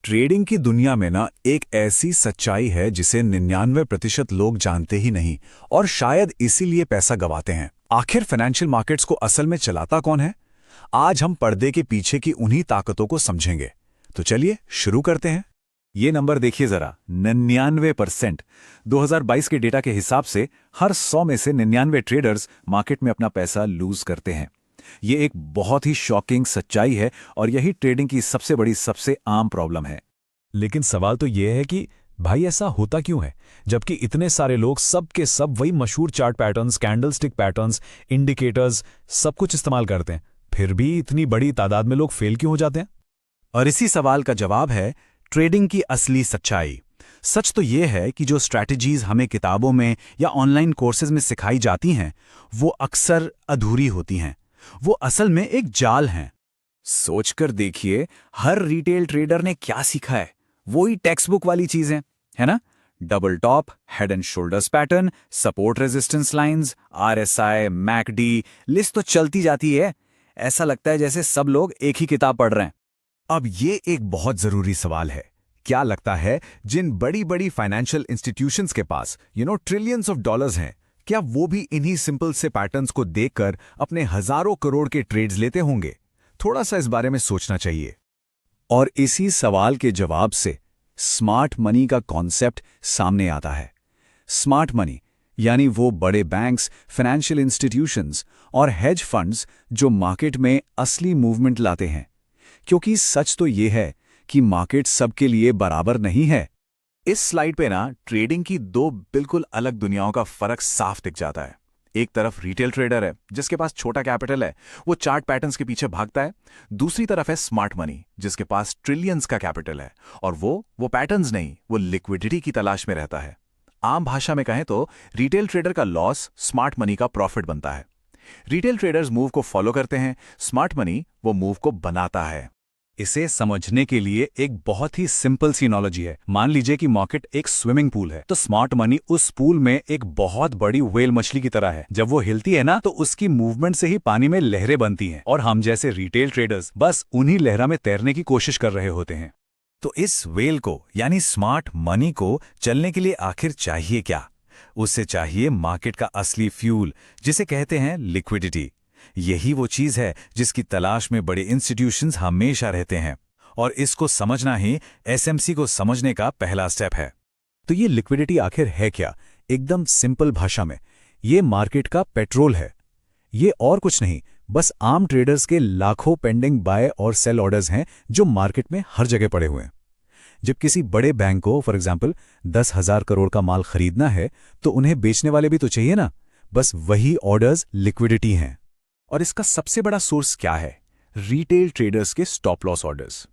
Trading की दुनिया में ना एक ऐसी सच्चाई है जिसे 99% लोग जानते ही नहीं और शायद इसीलिए पैसा गंवाते हैं। आखिर फाइनेंशियल मार्केट्स को असल में चलाता कौन है? आज हम पर्दे के पीछे की उन्हीं ताकतों को समझेंगे। तो चलिए शुरू करते हैं। ये नंबर देखिए जरा, 99%। 2022 के डेटा के हिसाब से हर 100 में से 99 ट्रेडर्स मार्केट में अपना पैसा लूज करते हैं। ये एक बहुत ही शॉकिंग सच्चाई है और यही ट्रेडिंग की सबसे बड़ी, सबसे आम प्रॉब्लम है। लेकिन सवाल तो यह है कि भाई ऐसा होता क्यों है, जबकि इतने सारे लोग सब के सब वही मशहूर chart patterns, candlestick patterns, indicators सब कुछ इस्तेमाल करते हैं, फिर भी इतनी बड़ी तादाद में लोग फेल क्यों हो जाते हैं? और इसी सवाल का जवाब है ट्रेडिंग की असली सच्चाई। सच तो यह है कि जो स्ट्रैटेजीज हमें किताबों में या ऑनलाइन कोर्सेज में सिखाई जाती हैं, वो अक्सर अधूरी होती हैं। वो असल में एक जाल हैं। सोचकर देखिए, हर रिटेल ट्रेडर ने क्या सीखा है? वही टेक्स्ट बुक वाली चीजें, है ना? Double top, head and shoulders pattern, support resistance lines, RSI, McD, list तो चलती जाती है। ऐसा लगता है जैसे सब लोग एक ही किताब पढ़ रहे हैं। अब ये एक बहुत जरूरी सवाल है। क्या लगता है जिन बड़ी बड़ी फाइनेंशियल इंस्टीट्यूशंस के पास ट्रिलियंस ऑफ डॉलर्स हैं, क्या वो भी इन्हीं सिंपल से पैटर्न्स को देखकर अपने हजारों करोड़ के ट्रेड्स लेते होंगे? थोड़ा सा इस बारे में सोचना चाहिए। और इसी सवाल के जवाब से स्मार्ट मनी का कॉन्सेप्ट सामने आता है। स्मार्ट मनी यानी वो बड़े बैंक्स, फाइनेंशियल इंस्टीट्यूशंस और हेज फंड्स जो मार्केट में असली मूवमेंट लाते हैं। क्योंकि सच तो ये है कि मार्केट सबके लिए बराबर नहीं है। इस स्लाइड पे ना ट्रेडिंग की दो बिल्कुल अलग दुनियाओं का फर्क साफ दिख जाता है। एक तरफ रिटेल ट्रेडर है जिसके पास छोटा कैपिटल है, वो चार्ट पैटर्न्स के पीछे भागता है। दूसरी तरफ है स्मार्ट मनी जिसके पास ट्रिलियंस का कैपिटल है और वो पैटर्न्स नहीं, वो लिक्विडिटी की तलाश में रहता है। आम भाषा में कहें तो रिटेल ट्रेडर का लॉस स्मार्ट मनी का प्रॉफिट बनता है। रिटेल ट्रेडर्स मूव को फॉलो करते हैं, स्मार्ट मनी वो मूव को बनाता है। इसे समझने के लिए एक बहुत ही सिंपल सी एनालॉजी है। मान लीजिए कि मार्केट एक स्विमिंग पूल है, तो स्मार्ट मनी उस पूल में एक बहुत बड़ी व्हेल मछली की तरह है। जब वो हिलती है ना, तो उसकी मूवमेंट से ही पानी में लहरें बनती हैं और हम जैसे रिटेल ट्रेडर्स बस उन्हीं लहरों में तैरने की कोशिश कर रहे होते हैं। तो इस व्हेल को यानी स्मार्ट मनी को चलने के लिए आखिर चाहिए क्या? उससे चाहिए मार्केट का असली फ्यूल, जिसे कहते हैं लिक्विडिटी। यही वो चीज है जिसकी तलाश में बड़े इंस्टीट्यूशंस हमेशा रहते हैं और इसको समझना ही एसएमसी को समझने का पहला स्टेप है। तो ये लिक्विडिटी आखिर है क्या? एकदम सिंपल भाषा में ये मार्केट का पेट्रोल है। ये और कुछ नहीं, बस आम ट्रेडर्स के लाखों पेंडिंग बाय और सेल ऑर्डर्स हैं जो मार्केट में हर जगह पड़े हुए हैं। जब किसी बड़े बैंक को फॉर एग्जांपल 10,000 करोड़ का माल खरीदना है, तो उन्हें बेचने वाले भी तो चाहिए ना। बस वही ऑर्डर्स लिक्विडिटी हैं। और इसका सबसे बड़ा सोर्स क्या है? रिटेल ट्रेडर्स के स्टॉप लॉस ऑर्डर्स।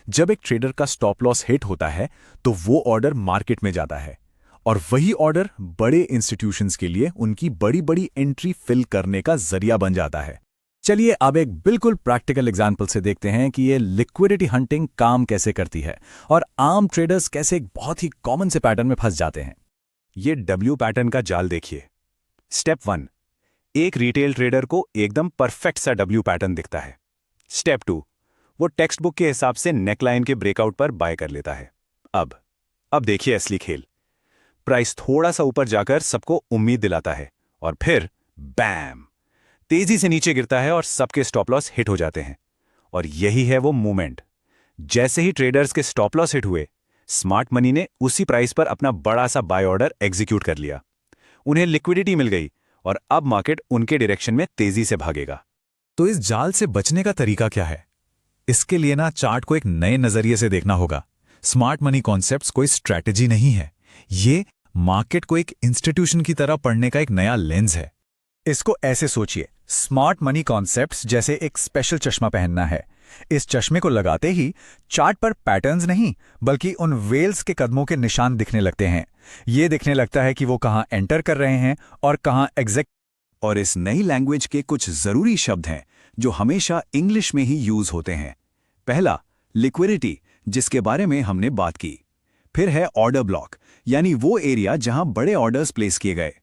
जब एक ट्रेडर का स्टॉप लॉस हिट होता है तो वो ऑर्डर मार्केट में जाता है और वही ऑर्डर बड़े इंस्टीट्यूशंस के लिए उनकी बड़ी बड़ी एंट्री फिल करने का जरिया बन जाता है। चलिए अब एक बिल्कुल प्रैक्टिकल एग्जांपल से देखते हैं कि ये लिक्विडिटी हंटिंग काम कैसे करती है और आम ट्रेडर्स कैसे एक बहुत ही कॉमन से पैटर्न में फंस जाते हैं। ये डब्ल्यू पैटर्न का जाल देखिए। स्टेप 1, एक रिटेल ट्रेडर को एकदम परफेक्ट सा डब्ल्यू पैटर्न दिखता है। स्टेप 2, वो टेक्स्ट बुक के हिसाब से नेकलाइन के ब्रेकआउट पर बाय कर लेता है। अब देखिए असली खेल। प्राइस थोड़ा सा ऊपर जाकर सबको उम्मीद दिलाता है और फिर बैम, तेजी से नीचे गिरता है और सबके स्टॉप लॉस हिट हो जाते हैं। और यही है वो मूवमेंट। जैसे ही ट्रेडर्स के स्टॉप लॉस हिट हुए, स्मार्ट मनी ने उसी प्राइस पर अपना बड़ा सा बाय ऑर्डर एग्जीक्यूट कर लिया। उन्हें लिक्विडिटी मिल गई और अब मार्केट उनके डायरेक्शन में तेजी से भागेगा। तो इस जाल से बचने का तरीका क्या है? इसके लिए ना चार्ट को एक नए नजरिए से देखना होगा। स्मार्ट मनी कॉन्सेप्ट्स कोई स्ट्रैटेजी नहीं है, ये मार्केट को एक इंस्टीट्यूशन की तरह पढ़ने का एक नया लेंस है। इसको ऐसे सोचिए, स्मार्ट मनी कॉन्सेप्ट्स जैसे एक स्पेशल चश्मा पहनना है। इस चश्मे को लगाते ही चार्ट पर पैटर्न्स नहीं, बल्कि उन वेल्स के कदमों के निशान दिखने लगते हैं। ये दिखने लगता है कि वो कहां एंटर कर रहे हैं और कहां एग्जिट। और इस नई लैंग्वेज के कुछ जरूरी शब्द हैं जो हमेशा इंग्लिश में ही यूज होते हैं। पहला, लिक्विडिटी, जिसके बारे में हमने बात की। फिर है ऑर्डर ब्लॉक, यानी वो एरिया जहां बड़े ऑर्डर्स प्लेस किए गए।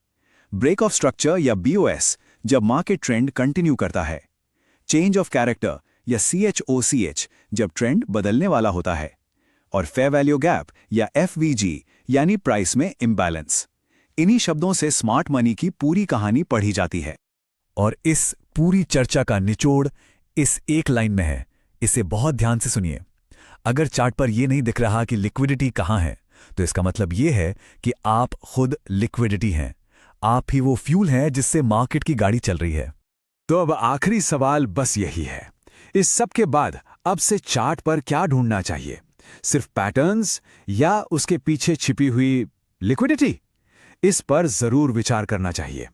ब्रेक ऑफ स्ट्रक्चर या बीओएस, जब मार्केट ट्रेंड कंटिन्यू करता है। चेंज ऑफ कैरेक्टर या CHOCH, जब ट्रेंड बदलने वाला होता है। और फेयर वैल्यू गैप या FVG यानी प्राइस में इम्बैलेंस। इन्हीं शब्दों से स्मार्ट मनी की पूरी कहानी पढ़ी जाती है। और इस पूरी चर्चा का निचोड़ इस एक लाइन में है, इसे बहुत ध्यान से सुनिए। अगर चार्ट पर यह नहीं दिख रहा कि लिक्विडिटी कहां है, तो इसका मतलब यह है कि आप खुद लिक्विडिटी हैं। आप ही वो फ्यूल हैं जिससे मार्केट की गाड़ी चल रही है। तो अब आखिरी सवाल बस यही है, इस सब के बाद अब से चार्ट पर क्या ढूंढना चाहिए? सिर्फ पैटर्न्स या उसके पीछे छिपी हुई लिक्विडिटी? इस पर जरूर विचार करना चाहिए।